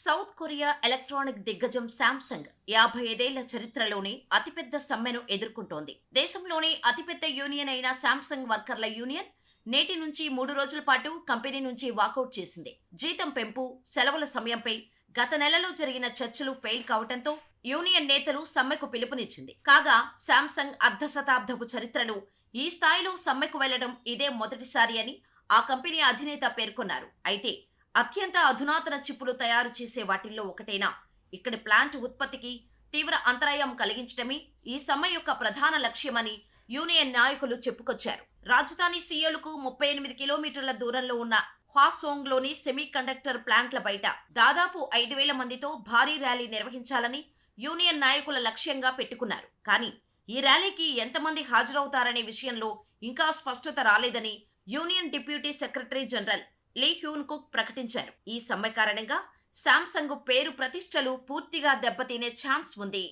South Korea electronic దిగ్గజం Samsung 55 ఏళ్ల చరిత్రలోనే అతిపెద్ద సమ్మెను ఎదుర్కొంటోంది. దేశంలోనే అతిపెద్ద యూనియన్ అయిన శాంసంగ్ వర్కర్ల యూనియన్ నేటి నుంచి 3 రోజుల పాటు కంపెనీ నుంచి వాకౌట్ చేసింది. జీతం పెంపు, సెలవుల సమయంపై గత నెలలో జరిగిన చర్చలు ఫెయిల్ కావడంతో యూనియన్ నేతలు సమ్మెకు పిలుపునిచ్చింది. కాగా శాంసంగ్ అర్ధశతాబ్దపు చరిత్రలో ఈ స్థాయిలో సమ్మెకు వెళ్లడం ఇదే మొదటిసారి అని ఆ కంపెనీ అధినేత పేర్కొన్నారు. అయితే అత్యంత అధునాతన చిప్పులు తయారు చేసే వాటిల్లో ఒకటైన ఇక్కడి ప్లాంట్ ఉత్పత్తికి తీవ్ర అంతరాయం కలిగించడమే ఈ సమ్మె యొక్క ప్రధాన లక్ష్యమని యూనియన్ నాయకులు చెప్పుకొచ్చారు. రాజధాని సియోలుకు 38 కిలోమీటర్ల దూరంలో ఉన్న హ్వాసోంగ్లోని సెమీ కండక్టర్ ప్లాంట్ల బయట దాదాపు 5,000 మందితో భారీ ర్యాలీ నిర్వహించాలని యూనియన్ నాయకుల లక్ష్యంగా పెట్టుకున్నారు. కానీ ఈ ర్యాలీకి ఎంతమంది హాజరవుతారనే విషయంలో ఇంకా స్పష్టత రాలేదని యూనియన్ డిప్యూటీ సెక్రటరీ జనరల్ లీ హ్యూన్ కుక్ ప్రకటించారు. ఈ సమ్మె కారణంగా శాంసంగ్ పేరు ప్రతిష్టలు పూర్తిగా దెబ్బతినే ఛాన్స్ ఉంది.